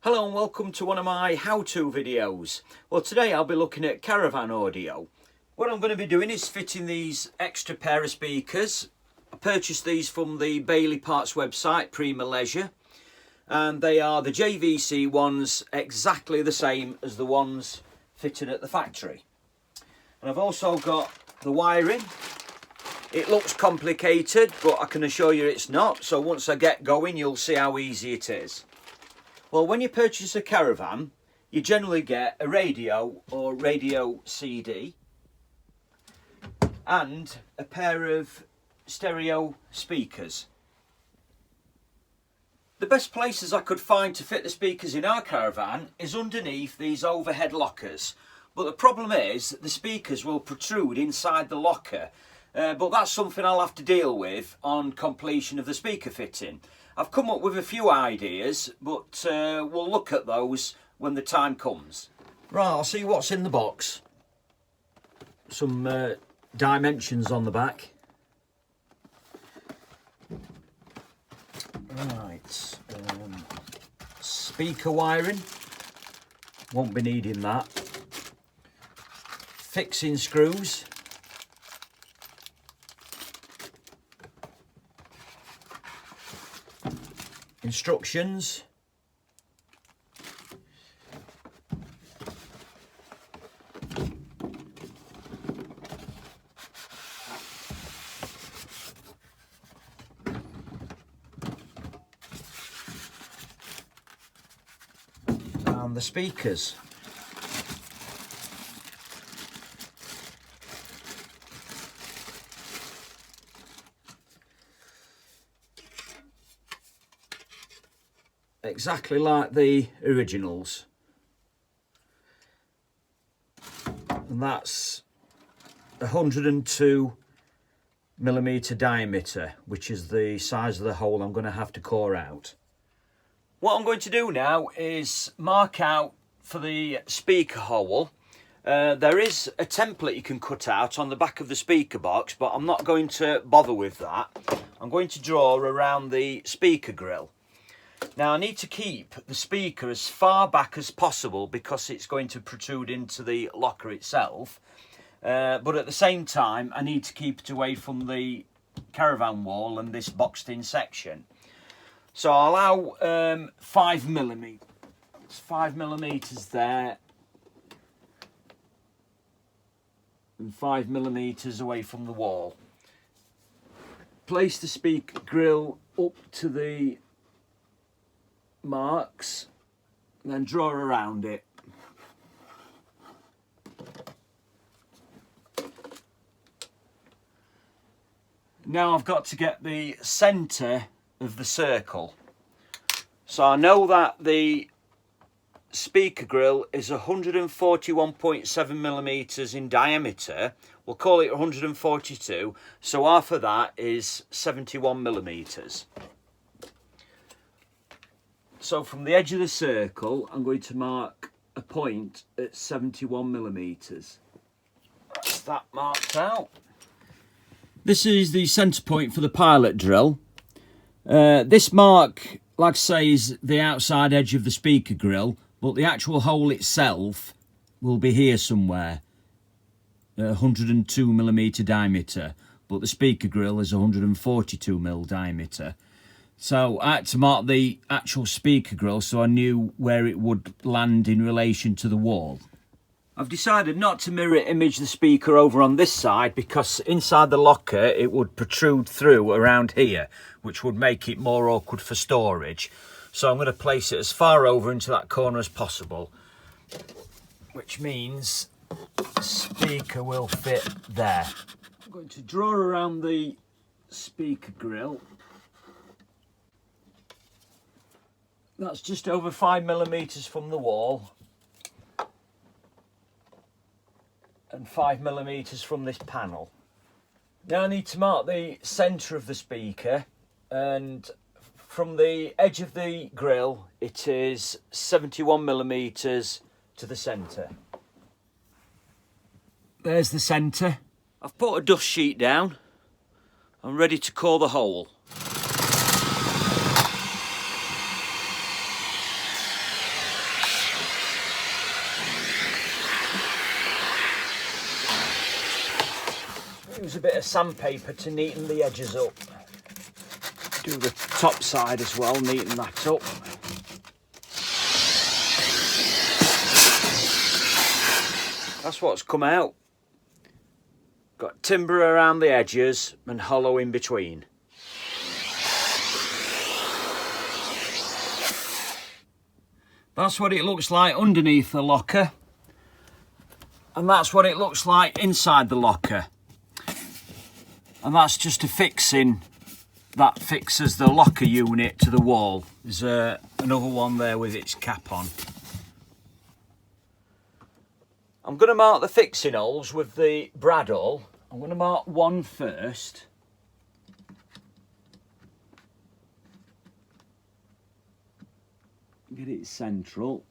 Hello and welcome to one of my how-to videos. Well, today I'll be looking at Caravan audio. What I'm going to be doing is fitting these extra pair of speakers. I purchased these from the Bailey Parts website, Prima Leisure, and they are the JVC ones, exactly the same as the ones fitted at the factory. And I've also got the wiring. It looks complicated, but I can assure you it's not. So once I get going, you'll see how easy it is. Well, when you purchase a Caravan, you generally get a radio or radio CD and a pair of stereo speakers. The best places I could find to fit the speakers in our Caravan is underneath these overhead lockers. But the problem is the speakers will protrude inside the locker. But that's something I'll have to deal with on completion of the speaker fitting. I've come up with a few ideas, but we'll look at those when the time comes. Right, I'll see what's in the box. Some dimensions on the back. Right, speaker wiring. Won't be needing that. Fixing screws. Instructions. And the speakers. Exactly like the originals, and that's 102mm diameter, which is the size of the hole I'm going to have to core out. What I'm going to do now is mark out for the speaker hole. There is a template you can cut out on the back of the speaker box, but I'm not going to bother with that. I'm going to draw around the speaker grill. Now I need to keep the speaker as far back as possible because it's going to protrude into the locker itself. But at the same time I need to keep it away from the Caravan wall and this boxed in section. So I'll allow 5mm. It's 5mm there. And 5mm away from the wall. Place the speaker grill up to the marks, and then draw around it. Now I've got to get the centre of the circle. So I know that the speaker grill is 141.7mm in diameter. We'll call it 142, so half of that is 71mm. So from the edge of the circle, I'm going to mark a point at 71mm. That's that marked out. This is the centre point for the pilot drill. This mark, like I say, is the outside edge of the speaker grill, but the actual hole itself will be here somewhere. 102mm diameter, but the speaker grill is 142mm diameter. So I had to mark the actual speaker grill so I knew where it would land in relation to the wall. I've decided not to mirror image the speaker over on this side because inside the locker it would protrude through around here, which would make it more awkward for storage. So I'm going to place it as far over into that corner as possible, which means the speaker will fit there. I'm going to draw around the speaker grill. That's just over 5mm from the wall and 5mm from this panel. Now I need to mark the centre of the speaker, and from the edge of the grill it is 71mm to the centre. There's the centre. I've put a dust sheet down. I'm ready to core the hole. use a bit of sandpaper to neaten the edges up. Do the top side as well, neaten that up. That's what's come out. Got timber around the edges and hollow in between. That's what it looks like underneath the locker. And that's what it looks like inside the locker. And that's just a fixing that fixes the locker unit to the wall. There's another one there with its cap on. I'm going to mark the fixing holes with the brad awl. I'm going to mark one first. Get it central.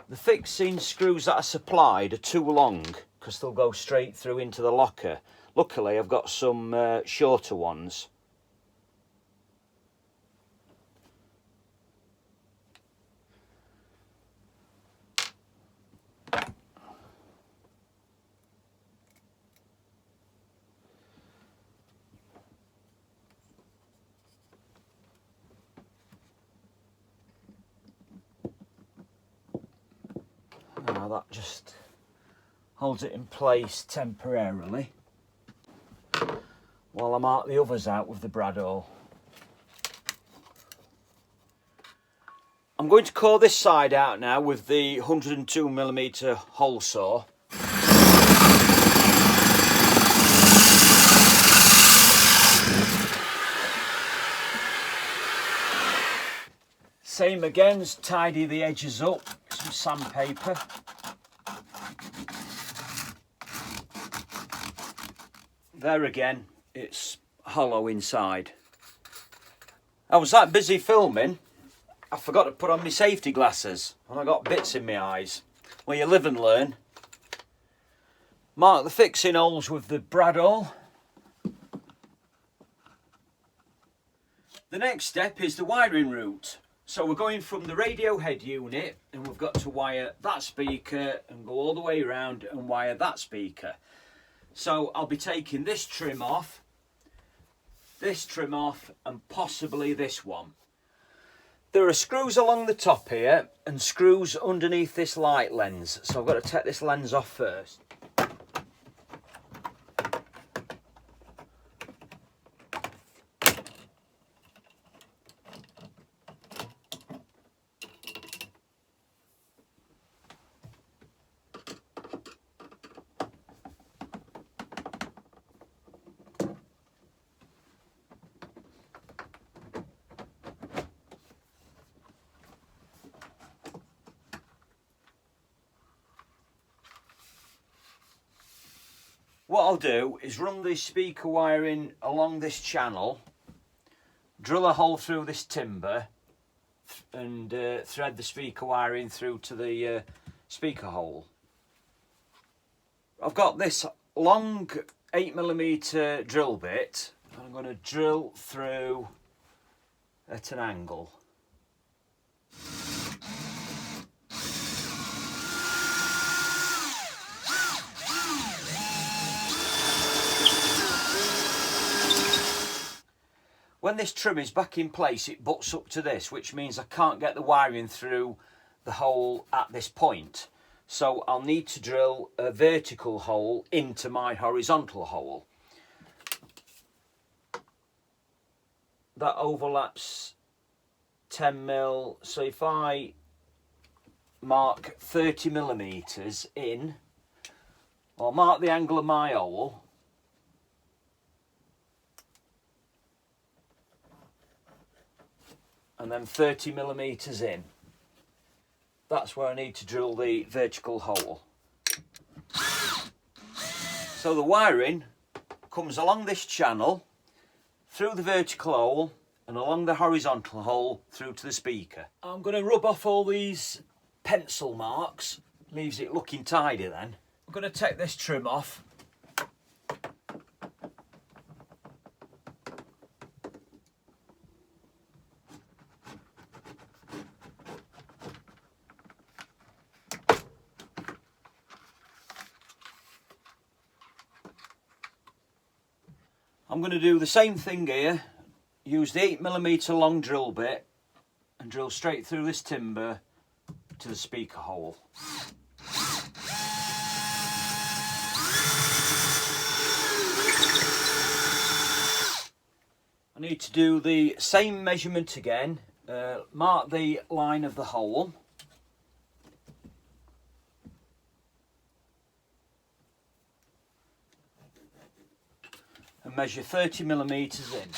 The fixing screws that I supplied are too long because they'll go straight through into the locker. Luckily I've got some shorter ones. Now that just holds it in place temporarily while I mark the others out with the brad awl. I'm going to core this side out now with the 102mm hole saw. Same again, just tidy the edges up, some sandpaper. There again, it's hollow inside. I was that busy filming, I forgot to put on my safety glasses and I got bits in my eyes. Well, you live and learn. Mark the fixing holes with the brad awl. The next step is the wiring route. So we're going from the radio head unit and we've got to wire that speaker and go all the way around and wire that speaker. So I'll be taking this trim off and possibly this one. There are screws along the top here and screws underneath this light lens. So I've got to take this lens off first. What I'll do is run the speaker wiring along this channel, drill a hole through this timber and thread the speaker wiring through to the speaker hole. I've got this long 8mm drill bit and I'm going to drill through at an angle. When this trim is back in place, it butts up to this, which means I can't get the wiring through the hole at this point. So I'll need to drill a vertical hole into my horizontal hole. That overlaps 10mm, so if I mark 30mm in, I'll mark the angle of my hole. And then 30mm in. That's where I need to drill the vertical hole. So the wiring comes along this channel, through the vertical hole, and along the horizontal hole through to the speaker. I'm going to rub off all these pencil marks, leaves it looking tidy then. I'm going to take this trim off. I'm going to do the same thing here, use the 8mm long drill bit and drill straight through this timber to the speaker hole. I need to do the same measurement again, mark the line of the hole. And measure 30mm in.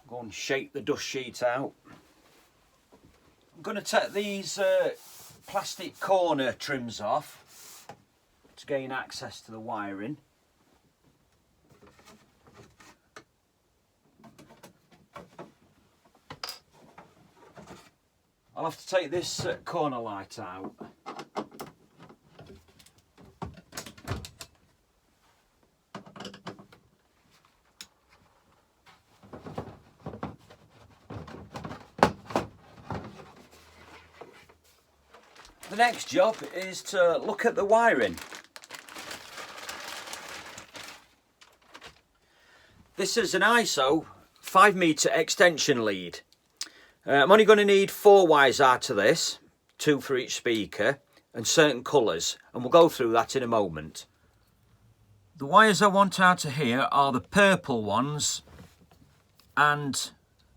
Go and shake the dust sheet out. I'm going to take these plastic corner trims off to gain access to the wiring. I'll have to take this corner light out. The next job is to look at the wiring. This is an ISO 5m extension lead. I'm only going to need 4 wires out of this, 2 for each speaker, and certain colours, and we'll go through that in a moment. The wires I want out of here are the purple ones and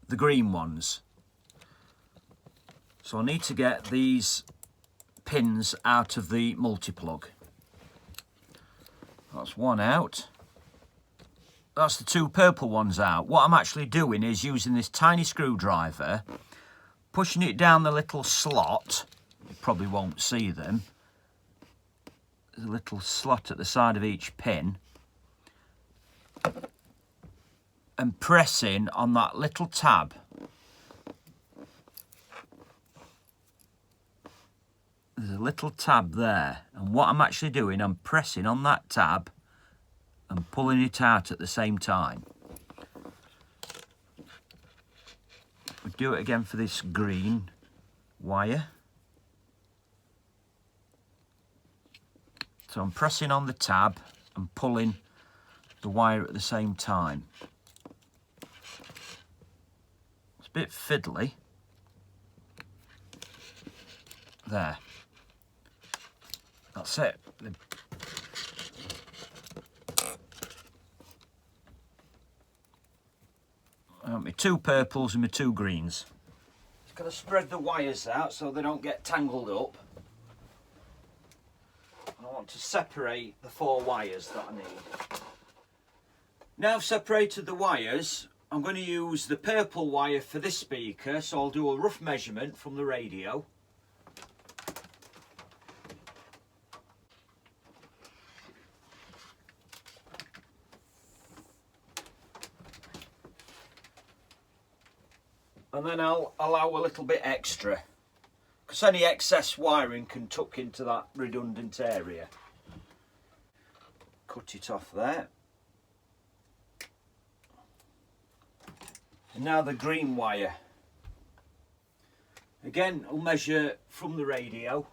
the green ones. So I need to get these pins out of the multi-plug. That's one out. That's the 2 purple ones out. What I'm actually doing is using this tiny screwdriver, pushing it down the little slot. You probably won't see them. There's a little slot at the side of each pin, and pressing on that little tab. There's a little tab there, and what I'm actually doing, I'm pressing on that tab and pulling it out at the same time. We'll do it again for this green wire. So I'm pressing on the tab and pulling the wire at the same time. It's a bit fiddly. There. That's it. My 2 purples and my 2 greens. Just got to spread the wires out so they don't get tangled up. And I want to separate the 4 wires that I need. Now I've separated the wires, I'm going to use the purple wire for this speaker, so I'll do a rough measurement from the radio. And then I'll allow a little bit extra, because any excess wiring can tuck into that redundant area. Cut it off there. And now the green wire. Again, I'll measure from the radio.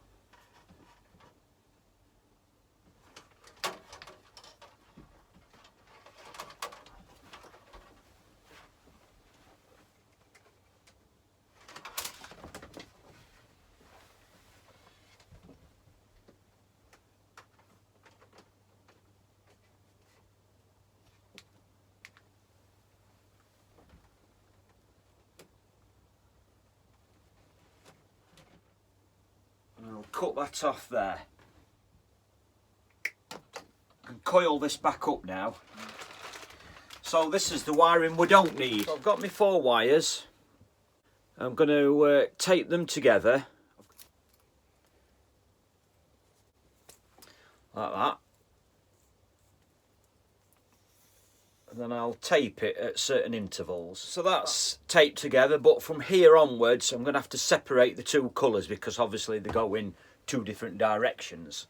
Cut that off there. I can coil this back up now. So this is the wiring we don't need. So I've got my 4 wires. I'm going to tape them together like that, and then I'll tape it at certain intervals. So that's taped together, but from here onwards I'm going to have to separate the 2 colours, because obviously they go in 2 different directions.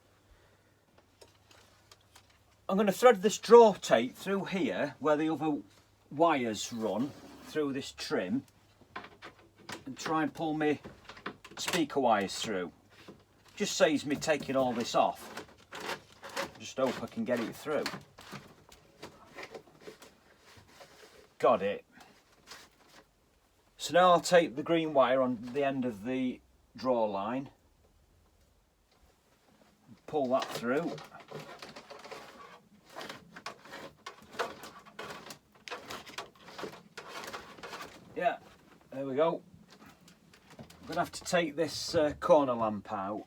I'm going to thread this draw tape through here where the other wires run through this trim, and try and pull my speaker wires through. Just saves me taking all this off. Just hope I can get it through. Got it. So now I'll take the green wire on the end of the draw line, pull that through. Yeah, there we go. I'm going to have to take this corner lamp out.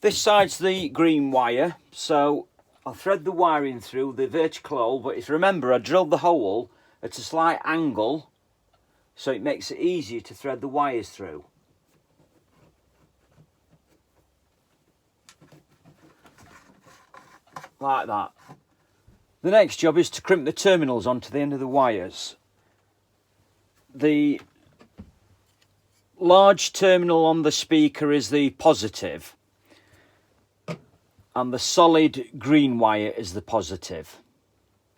This side's the green wire, so I'll thread the wiring through the vertical hole, but if you remember, I drilled the hole at a slight angle, so it makes it easier to thread the wires through. Like that. The next job is to crimp the terminals onto the end of the wires. The large terminal on the speaker is the positive, and the solid green wire is the positive,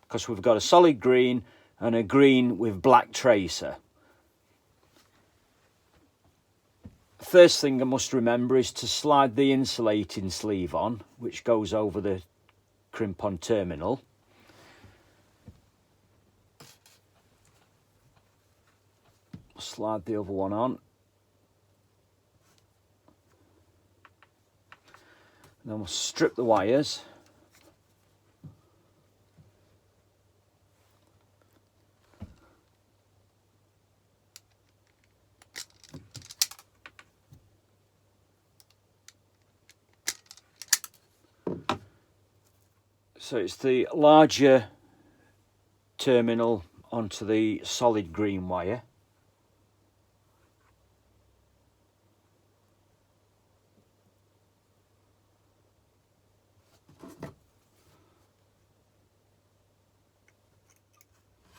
because we've got a solid green and a green with black tracer. First thing I must remember is to slide the insulating sleeve on, which goes over the crimp-on terminal. Slide the other one on. Then we'll strip the wires. So it's the larger terminal onto the solid green wire.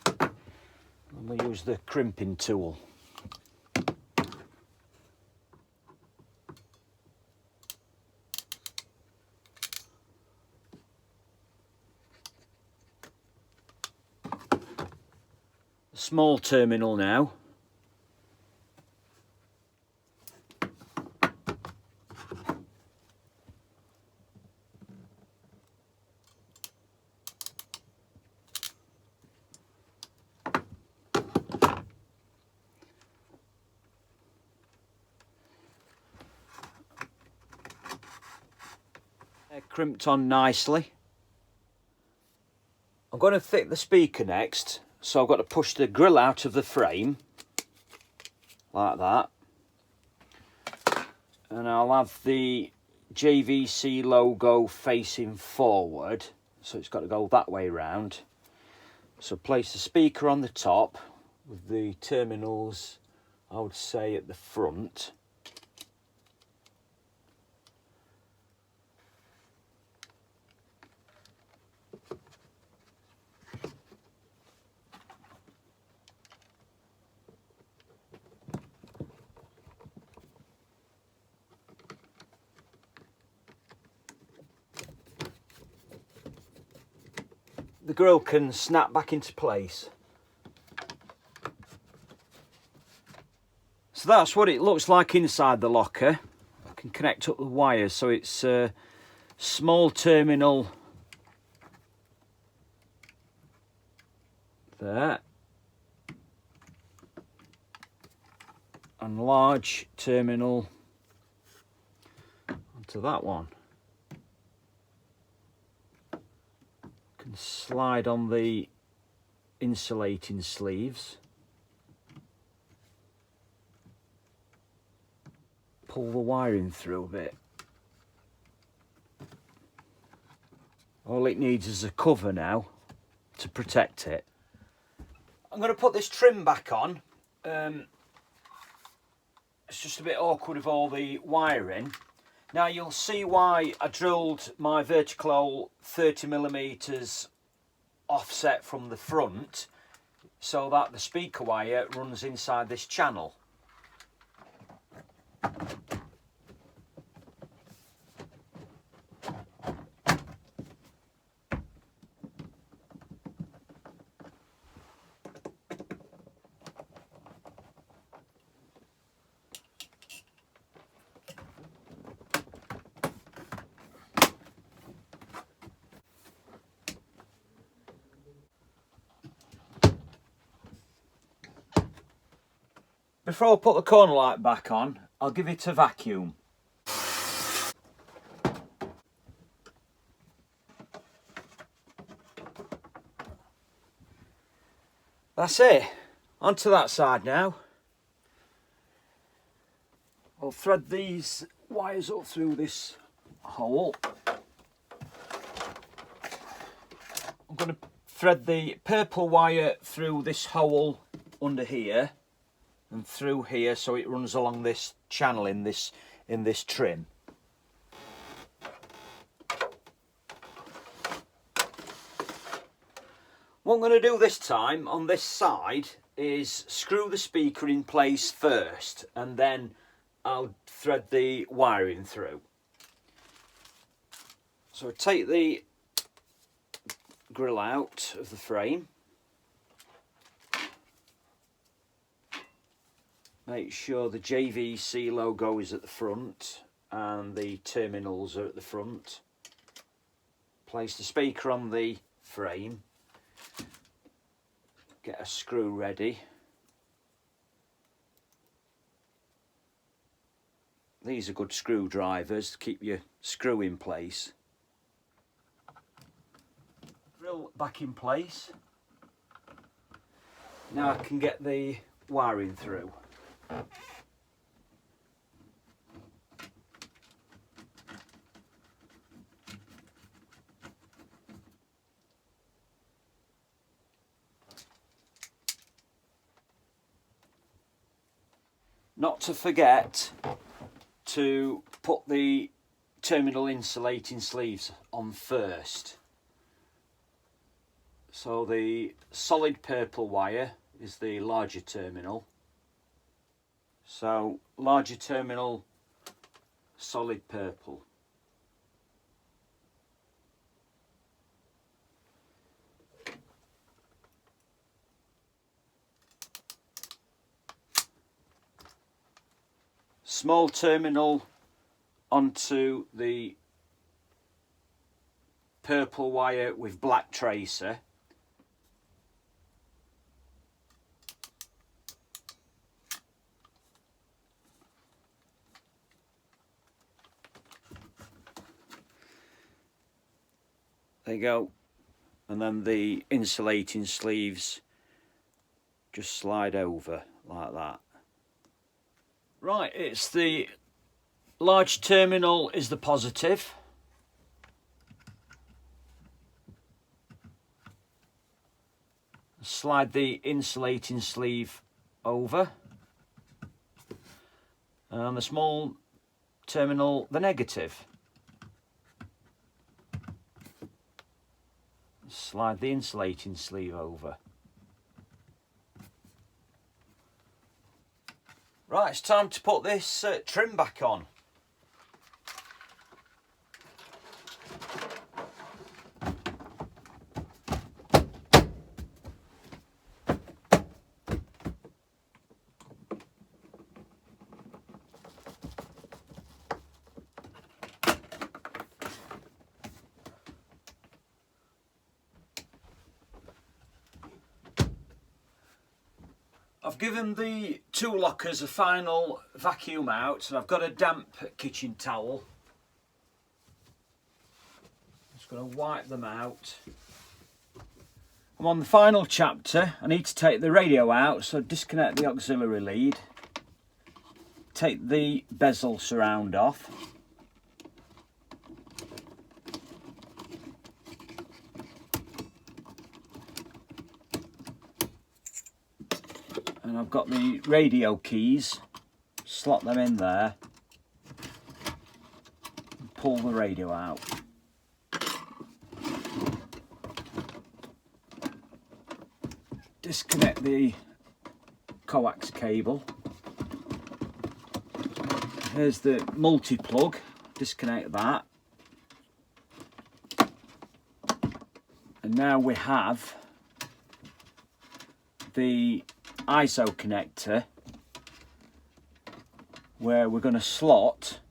And we'll use the crimping tool. Small terminal now. They're crimped on nicely. I'm going to fit the speaker next. So I've got to push the grill out of the frame, like that. And I'll have the JVC logo facing forward, so it's got to go that way round. So place the speaker on the top, with the terminals, I would say, at the front. The grill can snap back into place. So that's what it looks like inside the locker. I can connect up the wires, so it's a small terminal there and large terminal onto that one. Slide on the insulating sleeves, pull the wiring through a bit. All it needs is a cover now to protect it. I'm going to put this trim back on. It's just a bit awkward with all the wiring. Now you'll see why I drilled my vertical hole 30mm offset from the front, so that the speaker wire runs inside this channel. Before I put the corner light back on, I'll give it a vacuum. That's it. Onto that side now. I'll thread these wires up through this hole. I'm going to thread the purple wire through this hole under here and through here, so it runs along this channel in this trim. What I'm going to do this time on this side is screw the speaker in place first, and then I'll thread the wiring through. So I take the grill out of the frame. Make sure the JVC logo is at the front and the terminals are at the front. Place the speaker on the frame. Get a screw ready. These are good screwdrivers to keep your screw in place. Grill back in place. Now I can get the wiring through. Not to forget to put the terminal insulating sleeves on first. So the solid purple wire is the larger terminal. So larger terminal, solid purple. Small terminal onto the purple wire with black tracer. There you go. And then the insulating sleeves just slide over like that. Right, it's the large terminal is the positive. Slide the insulating sleeve over. And the small terminal, the negative. Slide the insulating sleeve over. Right, it's time to put this trim back on. I've given the two lockers a final vacuum out, and I've got a damp kitchen towel. Just going to wipe them out. I'm on the final chapter. I need to take the radio out, so disconnect the auxiliary lead. Take the bezel surround off. And I've got the radio keys, slot them in there, and pull the radio out. Disconnect the coax cable. Here's the multi-plug, disconnect that. And now we have the ISO connector where we're going to slot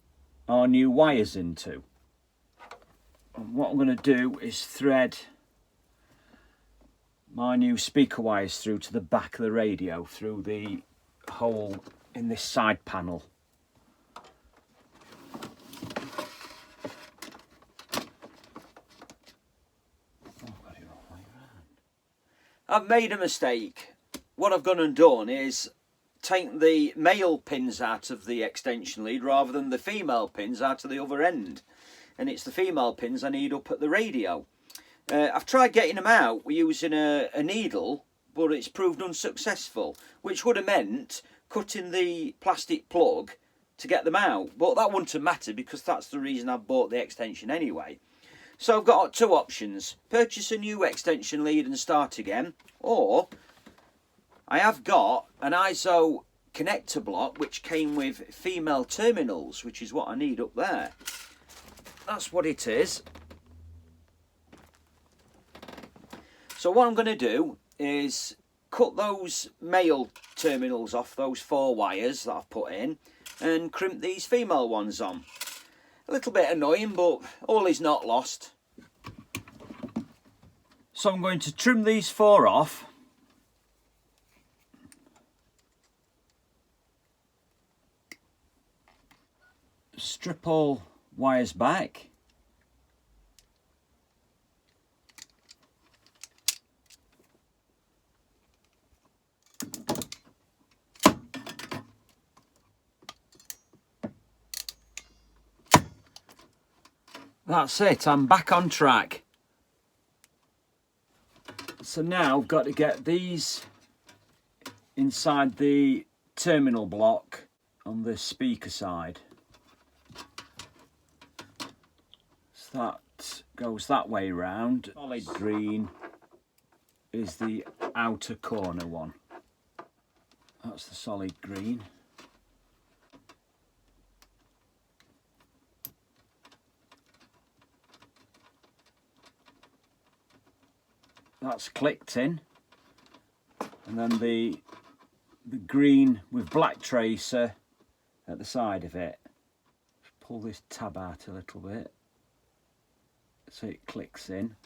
our new wires into. And what I'm going to do is thread my new speaker wires through to the back of the radio through the hole in this side panel. I've made a mistake. What I've gone and done is take the male pins out of the extension lead rather than the female pins out of the other end. And it's the female pins I need up at the radio. I've tried getting them out using a needle, but it's proved unsuccessful, which would have meant cutting the plastic plug to get them out. But that wouldn't have mattered because that's the reason I bought the extension anyway. So I've got two options: purchase a new extension lead and start again, or I have got an ISO connector block which came with female terminals, which is what I need up there. That's what it is. So what I'm going to do is cut those male terminals off those 4 wires that I've put in and crimp these female ones on. A little bit annoying, but all is not lost. So I'm going to trim these 4 off. Strip all wires back. That's it, I'm back on track. So now I've got to get these inside the terminal block on the speaker side. So that goes that way round. Solid green is the outer corner one. That's the solid green. That's clicked in, and then the green with black tracer at the side of it. Just pull this tab out a little bit so it clicks in.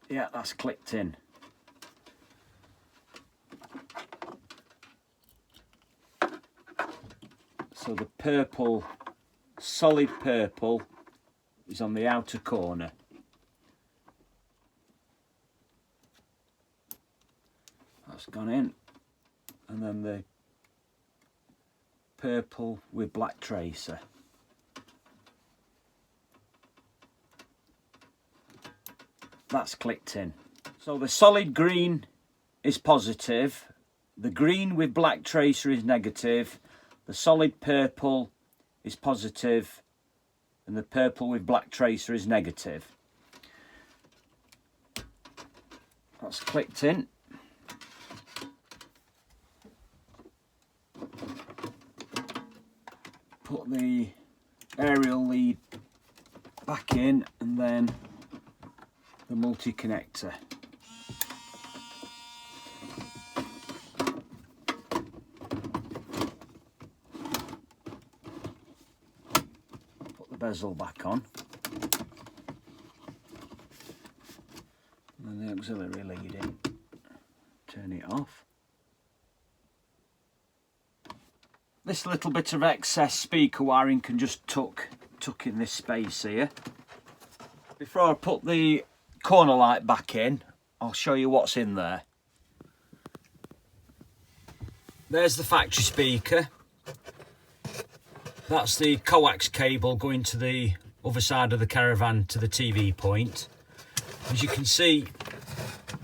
Yeah, that's clicked in. So the purple, solid purple, is on the outer corner. That's gone in. And then the purple with black tracer. That's clicked in. So the solid green is positive, the green with black tracer is negative, the solid purple is positive, and the purple with black tracer is negative. That's clicked in. Put the aerial lead back in, and then the multi-connector. Put the bezel back on. And then the auxiliary lead in. Turn it off. This little bit of excess speaker wiring can just tuck in this space here. Before I put the corner light back in, I'll show you what's in there. There's the factory speaker. That's the coax cable going to the other side of the Caravan to the TV point. As you can see,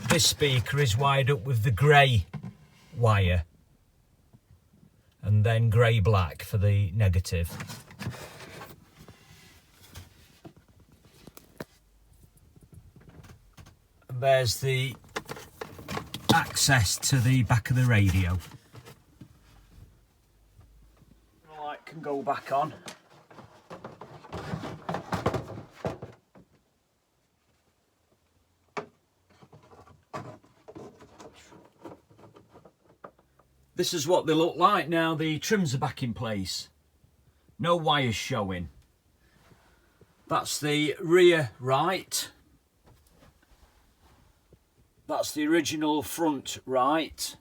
this speaker is wired up with the grey wire, and then grey-black for the negative. And there's the access to the back of the radio. The light can go back on. This is what they look like now. The trims are back in place. No wires showing. That's the rear right. That's the original front right.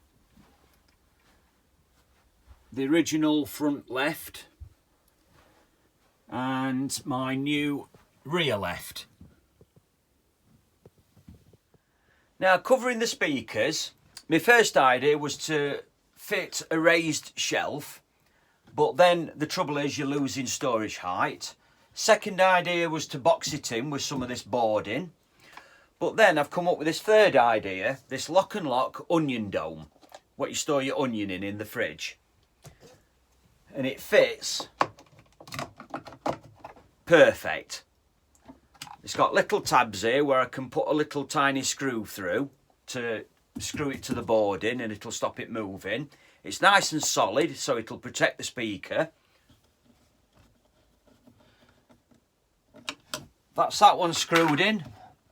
The original front left. And my new rear left. Now, covering the speakers, my first idea was to fit a raised shelf, but then the trouble is you're losing storage height. Second idea was to box it in with some of this boarding, but then I've come up with this third idea, this lock and lock onion dome, what you store your onion in the fridge, and it fits perfect. It's got little tabs here where I can put a little tiny screw through to screw it to the boarding, and it'll stop it moving. It's nice and solid, so it'll protect the speaker. That's that one screwed in.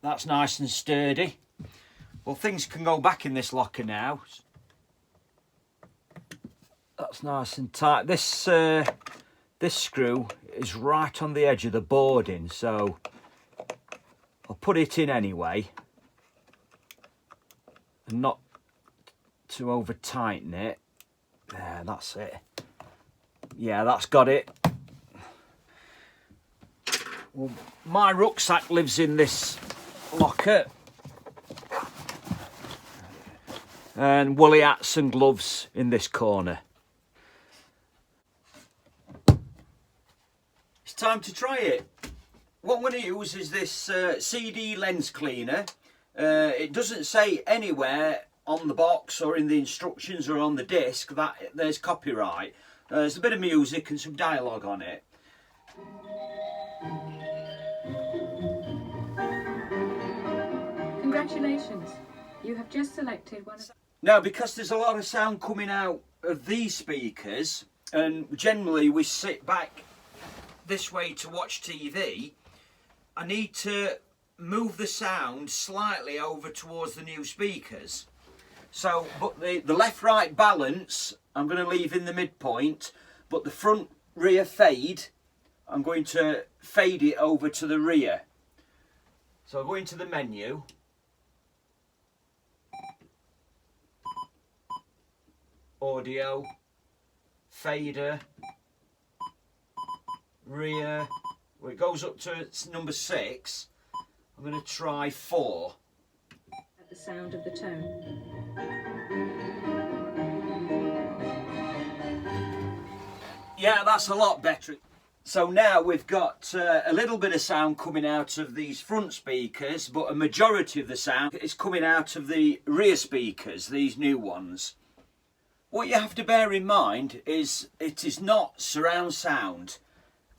That's nice and sturdy. Well, things can go back in this locker now. That's nice and tight. This screw is right on the edge of the boarding, so I'll put it in anyway, and not to over tighten it. There, that's it. Yeah, that's got it. Well, my rucksack lives in this locker, and woolly hats and gloves in this corner. It's time to try it. What I'm going to use is this CD lens cleaner. It doesn't say anywhere on the box or in the instructions or on the disc that there's copyright. There's a bit of music and some dialogue on it. Congratulations, you have just selected one of... Now, because there's a lot of sound coming out of these speakers, and generally we sit back this way to watch TV, I need to move the sound slightly over towards the new speakers. So, but the left-right balance I'm going to leave in the midpoint, but the front-rear fade, I'm going to fade it over to the rear. So I'll go into the menu. Audio, fader, rear. Well, it goes up to number 6. I'm going to try 4. At the sound of the tone. Yeah, that's a lot better. So now we've got a little bit of sound coming out of these front speakers, but a majority of the sound is coming out of the rear speakers, these new ones. What you have to bear in mind is it is not surround sound.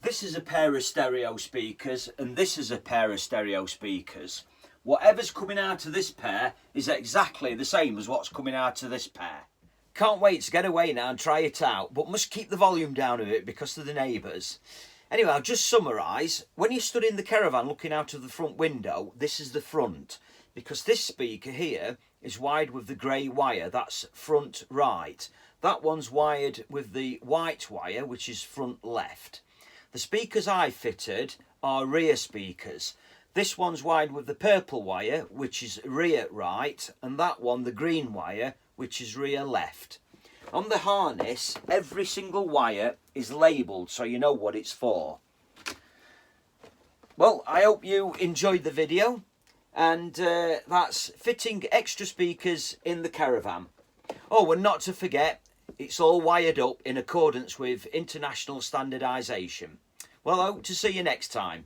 This is a pair of stereo speakers and this is a pair of stereo speakers. Whatever's coming out of this pair is exactly the same as what's coming out of this pair. Can't wait to get away now and try it out, but must keep the volume down a bit because of the neighbours. Anyway, I'll just summarise. When you stood in the Caravan looking out of the front window, this is the front. Because this speaker here is wired with the grey wire, that's front right. That one's wired with the white wire, which is front left. The speakers I fitted are rear speakers. This one's wired with the purple wire, which is rear right, and that one, the green wire, which is rear left. On the harness, every single wire is labelled so you know what it's for. Well, I hope you enjoyed the video, and that's fitting extra speakers in the Caravan. Oh, and not to forget, it's all wired up in accordance with international standardization. Well, I hope to see you next time.